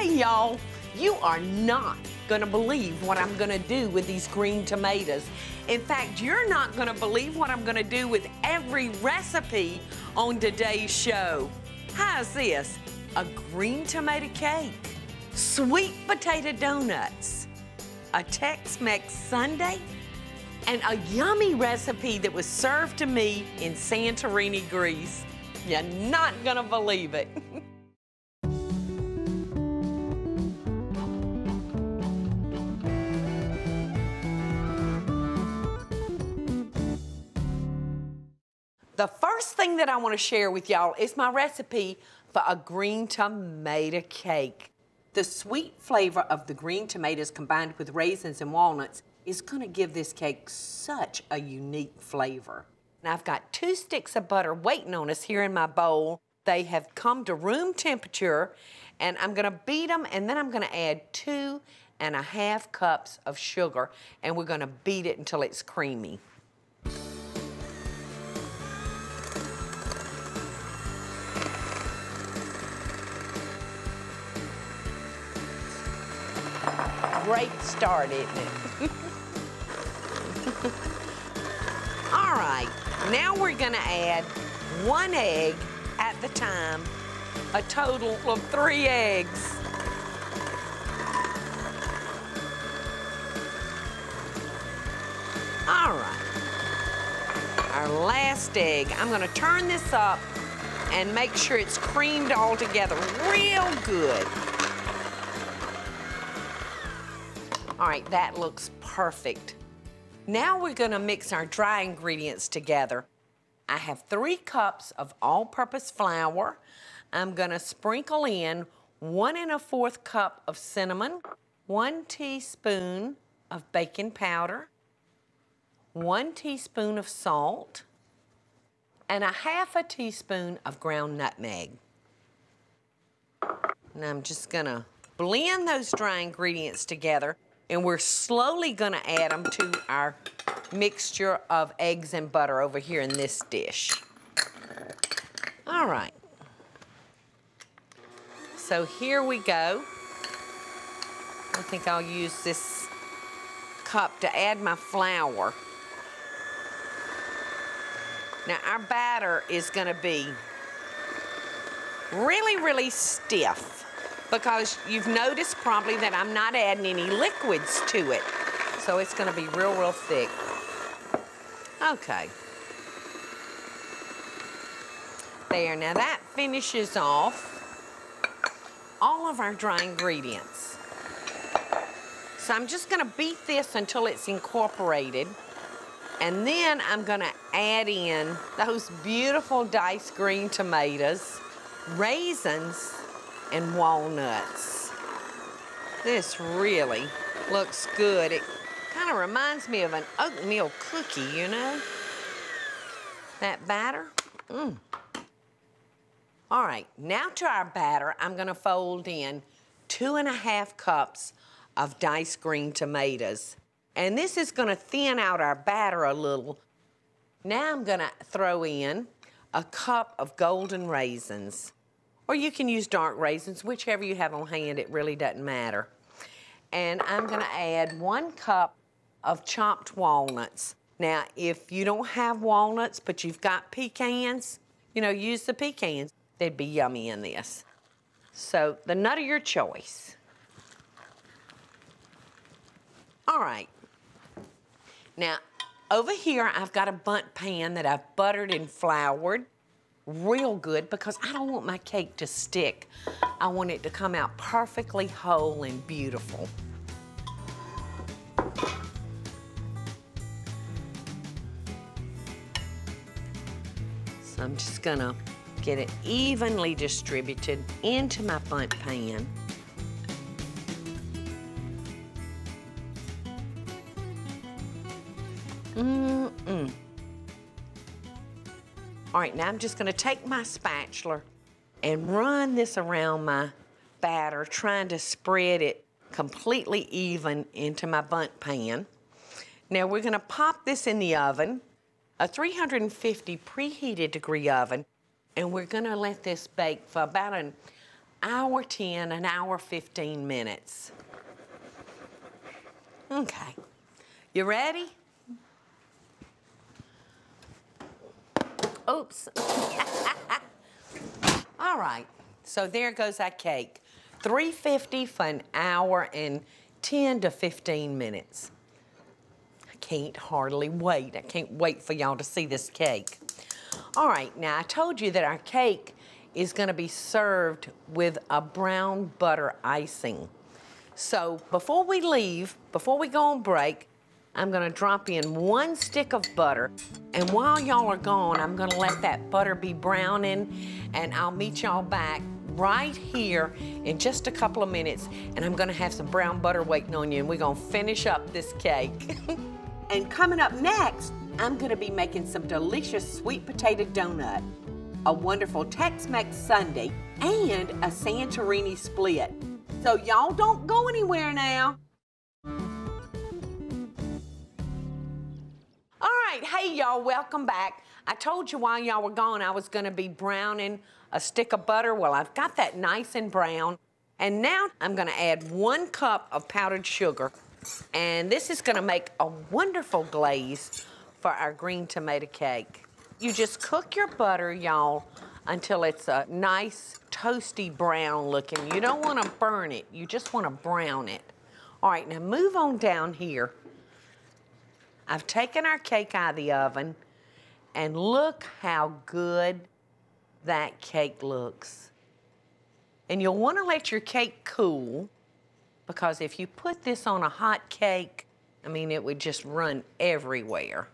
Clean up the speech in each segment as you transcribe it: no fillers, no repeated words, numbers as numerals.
Hey y'all, you are not gonna believe what I'm gonna do with these green tomatoes. In fact, you're not gonna believe what I'm gonna do with every recipe on today's show. How's this? A green tomato cake, sweet potato donuts, a Tex Mex Sundae, and a yummy recipe that was served to me in Santorini, Greece. You're not gonna believe it. The first thing that I want to share with y'all is my recipe for a green tomato cake. The sweet flavor of the green tomatoes combined with raisins and walnuts is going to give this cake such a unique flavor. Now I've got 2 sticks of butter waiting on us here in my bowl. They have come to room temperature, and I'm going to beat them, and then I'm going to add 2½ cups of sugar, and we're going to beat it until it's creamy. Great start, isn't it? All right, now we're gonna add 1 egg at the time, a total of 3 eggs. All right, our last egg. I'm gonna turn this up and make sure it's creamed all together real good. All right, that looks perfect. Now we're gonna mix our dry ingredients together. I have 3 cups of all-purpose flour. I'm gonna sprinkle in 1¼ cup of cinnamon, 1 teaspoon of baking powder, 1 teaspoon of salt, and ½ teaspoon of ground nutmeg. And I'm just gonna blend those dry ingredients together, and we're slowly gonna add them to our mixture of eggs and butter over here in this dish. All right. So here we go. I think I'll use this cup to add my flour. Now our batter is gonna be really, really stiff, because you've noticed probably that I'm not adding any liquids to it. So it's gonna be real, real thick. Okay. There, now that finishes off all of our dry ingredients. So I'm just gonna beat this until it's incorporated. And then I'm gonna add in those beautiful diced green tomatoes, raisins, and walnuts. This really looks good. It kind of reminds me of an oatmeal cookie, you know? That batter. All right, now to our batter, I'm gonna fold in 2½ cups of diced green tomatoes. And this is gonna thin out our batter a little. Now I'm gonna throw in a cup of golden raisins. Or you can use dark raisins, whichever you have on hand, it really doesn't matter. And I'm gonna add 1 cup of chopped walnuts. Now, if you don't have walnuts, but you've got pecans, you know, use the pecans. They'd be yummy in this. So, the nut of your choice. All right. Now, over here, I've got a bundt pan that I've buttered and floured real good, because I don't want my cake to stick. I want it to come out perfectly whole and beautiful. So I'm just gonna get it evenly distributed into my bundt pan. All right, now I'm just gonna take my spatula and run this around my batter, trying to spread it completely even into my bundt pan. Now we're gonna pop this in the oven, a 350 preheated degree oven, and we're gonna let this bake for about hour 10, an hour 15 minutes. Okay, you ready? Oops. All right, so there goes that cake. 350 for an hour and 10 to 15 minutes. I can't hardly wait. I can't wait for y'all to see this cake. All right, now I told you that our cake is gonna be served with a brown butter icing. So before we leave, before we go on break, I'm gonna drop in 1 stick of butter, and while y'all are gone, I'm gonna let that butter be browning, and I'll meet y'all back right here in just a couple of minutes, and I'm gonna have some brown butter waiting on you, and we're gonna finish up this cake. And coming up next, I'm gonna be making some delicious sweet potato donut, a wonderful Tex Mex Sundae, and a Santorini Split. So y'all don't go anywhere now. All right, hey y'all, welcome back. I told you while y'all were gone I was gonna be browning a stick of butter. Well, I've got that nice and brown. And now I'm gonna add 1 cup of powdered sugar. And this is gonna make a wonderful glaze for our green tomato cake. You just cook your butter, y'all, until it's a nice, toasty brown looking. You don't wanna burn it, you just wanna brown it. All right, now move on down here. I've taken our cake out of the oven, and look how good that cake looks. And you'll wanna let your cake cool, because if you put this on a hot cake, I mean, it would just run everywhere.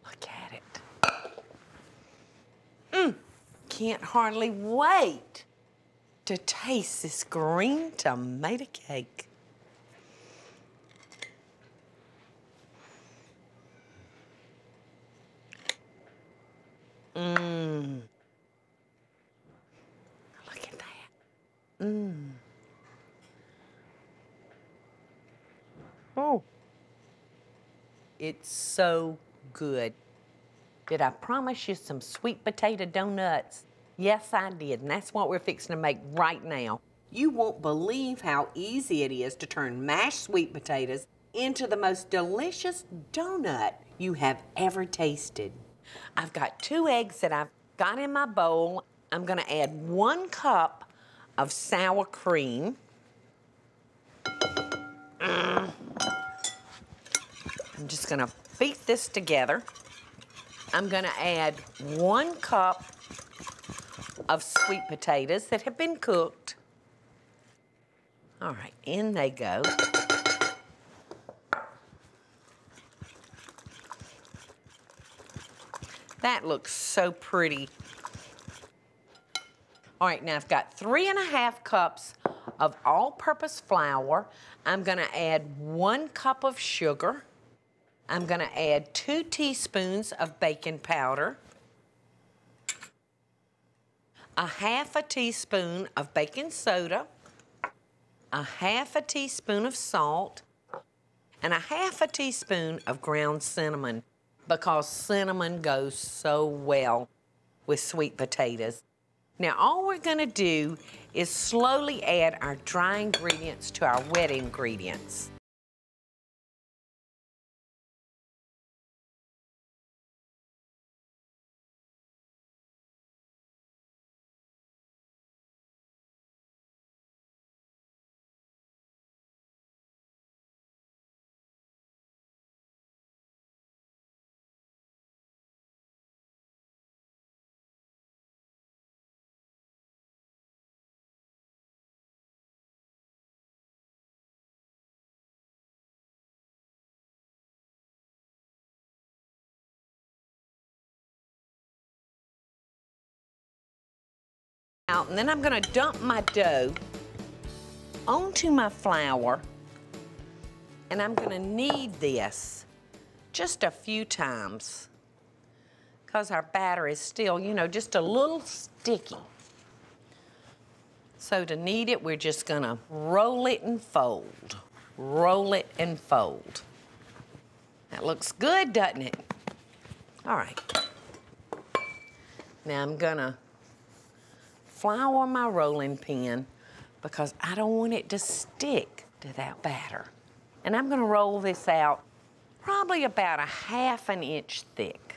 Look at it. Can't hardly wait to taste this green tomato cake. Look at that. Oh. It's so good. Did I promise you some sweet potato donuts? Yes, I did, and that's what we're fixing to make right now. You won't believe how easy it is to turn mashed sweet potatoes into the most delicious donut you have ever tasted. I've got 2 eggs that I've got in my bowl. I'm gonna add 1 cup of sour cream. I'm just gonna beat this together. I'm gonna add 1 cup of sweet potatoes that have been cooked. All right, in they go. That looks so pretty. All right, now I've got 3½ cups of all-purpose flour. I'm gonna add 1 cup of sugar. I'm gonna add 2 teaspoons of baking powder, 1/2 teaspoon of baking soda, 1/2 teaspoon of salt, and 1/2 teaspoon of ground cinnamon, because cinnamon goes so well with sweet potatoes. Now, all we're gonna do is slowly add our dry ingredients to our wet ingredients. Out, and then I'm gonna dump my dough onto my flour, and I'm gonna knead this just a few times because our batter is still, you know, just a little sticky. So to knead it, we're just gonna roll it and fold. Roll it and fold. That looks good, doesn't it? All right. Now I'm gonna flour my rolling pin because I don't want it to stick to that batter. And I'm gonna roll this out probably about 1/2 inch thick.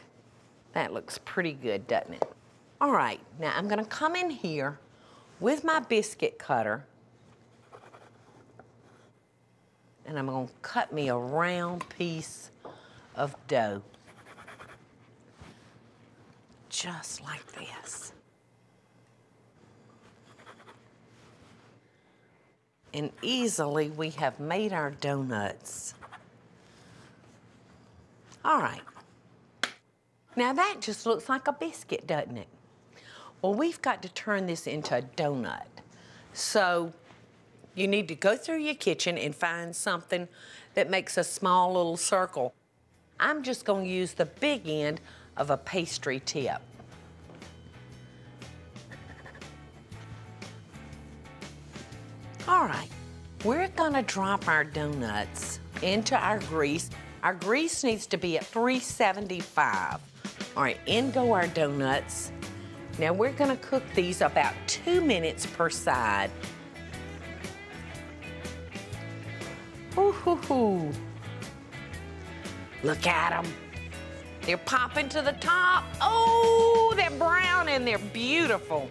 That looks pretty good, doesn't it? All right, now I'm gonna come in here with my biscuit cutter and I'm gonna cut me a round piece of dough. Just like this. And easily we have made our donuts. All right. Now that just looks like a biscuit, doesn't it? Well, we've got to turn this into a donut. So you need to go through your kitchen and find something that makes a small little circle. I'm just going to use the big end of a pastry tip. All right, we're gonna drop our donuts into our grease. Our grease needs to be at 375. All right, in go our donuts. Now we're gonna cook these about 2 minutes per side. Ooh, hoo, hoo. Look at them. They're popping to the top. Oh, they're brown and they're beautiful.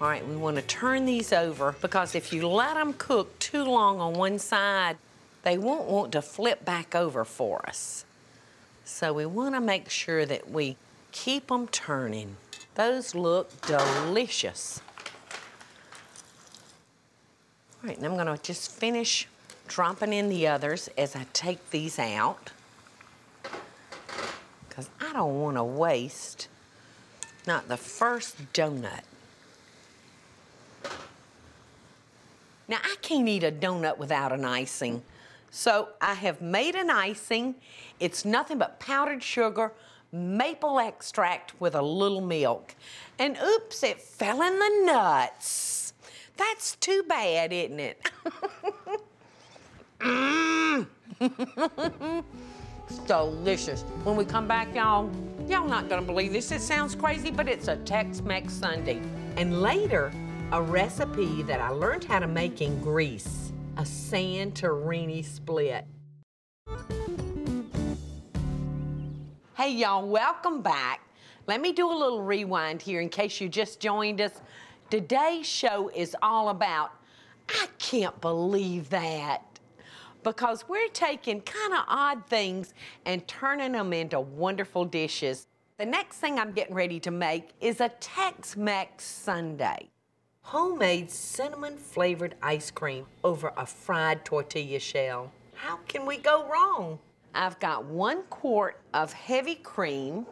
All right, we want to turn these over because if you let them cook too long on one side, they won't want to flip back over for us. So we want to make sure that we keep them turning. Those look delicious. All right, and I'm going to just finish dropping in the others as I take these out because I don't want to waste not the first donut. Now, I can't eat a donut without an icing. So I have made an icing. It's nothing but powdered sugar, maple extract with a little milk. And oops, it fell in the nuts. That's too bad, isn't it? It's delicious. When we come back, y'all not gonna believe this. It sounds crazy, but it's a Tex-Mex Sundae. And later, a recipe that I learned how to make in Greece, a Santorini Split. Hey y'all, welcome back. Let me do a little rewind here in case you just joined us. Today's show is all about, I can't believe that, because we're taking kind of odd things and turning them into wonderful dishes. The next thing I'm getting ready to make is a Tex-Mex Sundae. Homemade cinnamon-flavored ice cream over a fried tortilla shell. How can we go wrong? I've got 1 quart of heavy cream,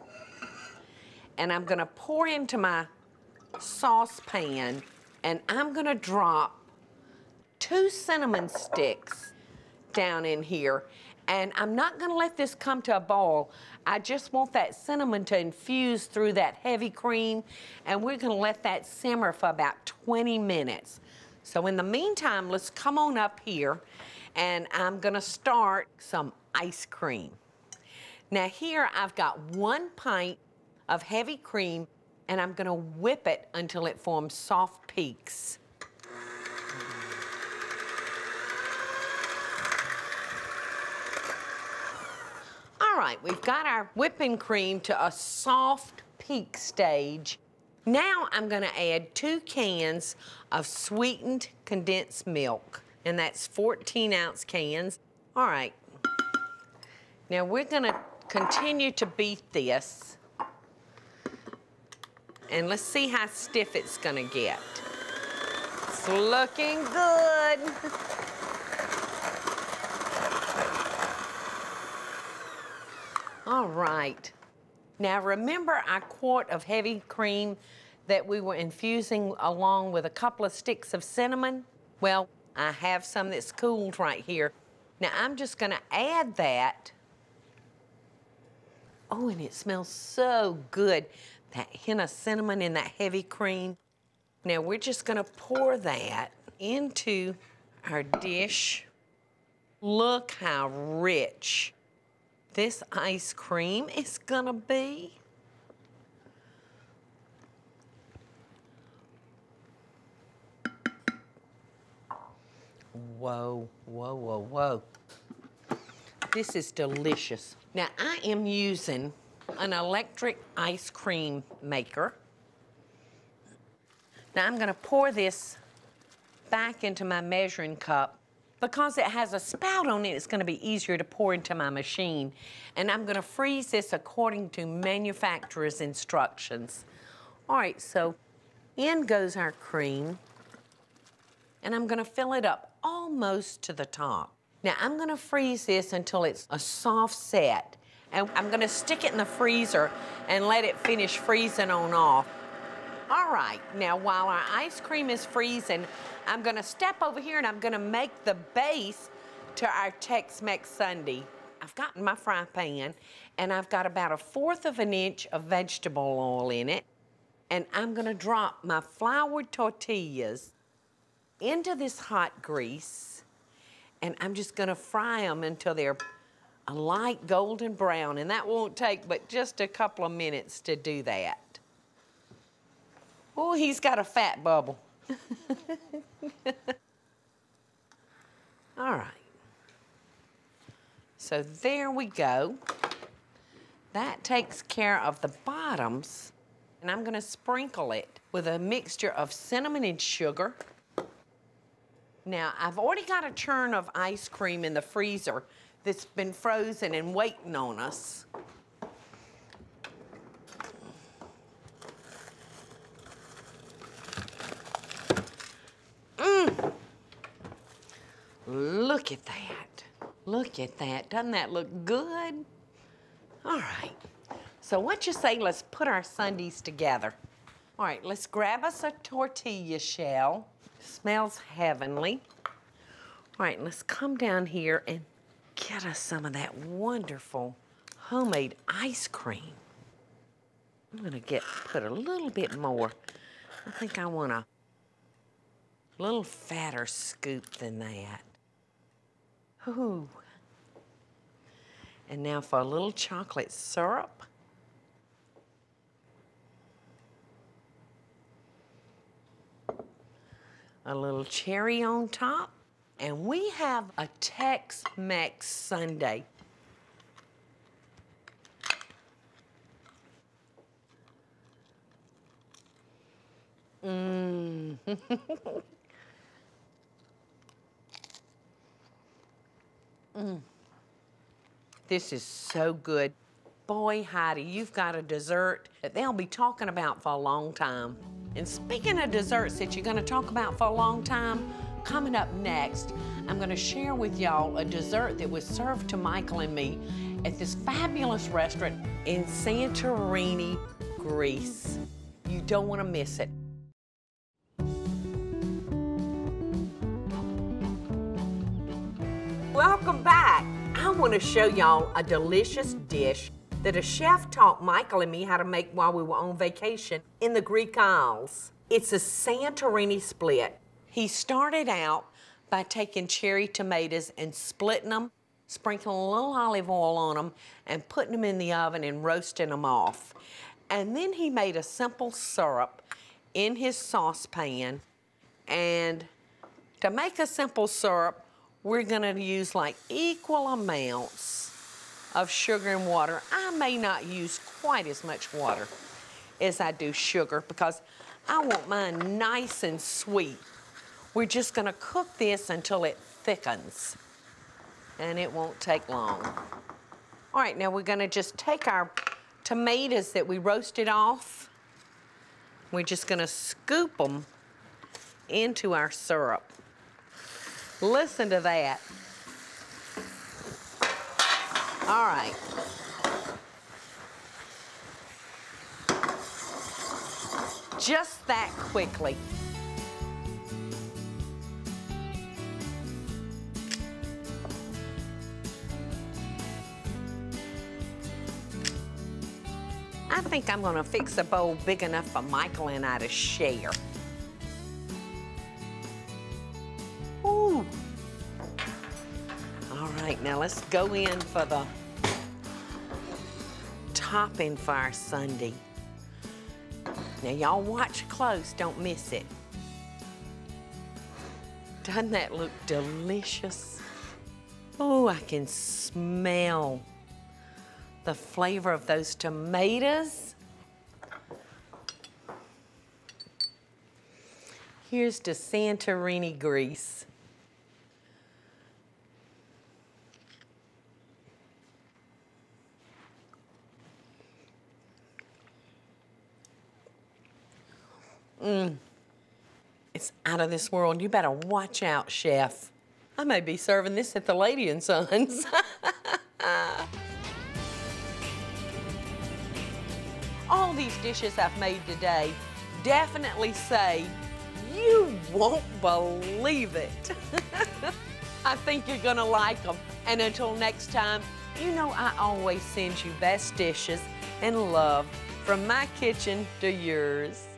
and I'm gonna pour into my saucepan, and I'm gonna drop 2 cinnamon sticks down in here. And I'm not gonna let this come to a boil. I just want that cinnamon to infuse through that heavy cream, and we're gonna let that simmer for about 20 minutes. So in the meantime, let's come on up here, and I'm gonna start some ice cream. Now here I've got 1 pint of heavy cream, and I'm gonna whip it until it forms soft peaks. All right, we've got our whipping cream to a soft peak stage. Now I'm gonna add 2 cans of sweetened condensed milk, and that's 14-ounce cans. All right, now we're gonna continue to beat this, and let's see how stiff it's gonna get. It's looking good. All right. Now remember our quart of heavy cream that we were infusing along with a couple of sticks of cinnamon? Well, I have some that's cooled right here. Now I'm just gonna add that. Oh, and it smells so good. That hint of cinnamon in that heavy cream. Now we're just gonna pour that into our dish. Look how rich this ice cream is gonna be. Whoa, whoa, whoa, whoa. This is delicious. Now, I am using an electric ice cream maker. Now, I'm gonna pour this back into my measuring cup. Because it has a spout on it, it's gonna be easier to pour into my machine. And I'm gonna freeze this according to manufacturer's instructions. All right, so in goes our cream. And I'm gonna fill it up almost to the top. Now, I'm gonna freeze this until it's a soft set. And I'm gonna stick it in the freezer and let it finish freezing on off. All right, now while our ice cream is freezing, I'm gonna step over here and I'm gonna make the base to our Tex Mex Sundae. I've got my fry pan and I've got about 1/4 of an inch of vegetable oil in it. And I'm gonna drop my floured tortillas into this hot grease. And I'm just gonna fry them until they're a light golden brown. And that won't take but just a couple of minutes to do that. Oh, he's got a fat bubble. All right. So there we go. That takes care of the bottoms. And I'm gonna sprinkle it with a mixture of cinnamon and sugar. Now, I've already got a churn of ice cream in the freezer that's been frozen and waiting on us. Look at that. Look at that. Doesn't that look good? All right. So what you say, let's put our sundaes together. All right, let's grab us a tortilla shell. Smells heavenly. All right, let's come down here and get us some of that wonderful homemade ice cream. I'm gonna put a little bit more. I think I want a little fatter scoop than that. Ooh. And now for a little chocolate syrup. A little cherry on top. And we have a Tex Mex Sundae. Mmm. This is so good. Boy, Heidi, you've got a dessert that they'll be talking about for a long time. And speaking of desserts that you're gonna talk about for a long time, coming up next, I'm gonna share with y'all a dessert that was served to Michael and me at this fabulous restaurant in Santorini, Greece. You don't wanna miss it. Welcome back. I want to show y'all a delicious dish that a chef taught Michael and me how to make while we were on vacation in the Greek Isles. It's a Santorini split. He started out by taking cherry tomatoes and splitting them, sprinkling a little olive oil on them, and putting them in the oven and roasting them off. And then he made a simple syrup in his saucepan. And to make a simple syrup, we're gonna use like equal amounts of sugar and water. I may not use quite as much water as I do sugar because I want mine nice and sweet. We're just gonna cook this until it thickens, and it won't take long. All right, now we're gonna just take our tomatoes that we roasted off. We're just gonna scoop them into our syrup. Listen to that. All right. Just that quickly. I think I'm gonna fix a bowl big enough for Michael and I to share. Ooh. All right, now let's go in for the topping for our sundae. Now y'all watch close, don't miss it. Doesn't that look delicious? Oh, I can smell the flavor of those tomatoes. Here's the Santorini grease. It's out of this world. You better watch out, chef. I may be serving this at the Lady and Sons. All these dishes I've made today definitely say, you won't believe it. I think you're gonna like them. And until next time, you know I always send you best dishes and love from my kitchen to yours.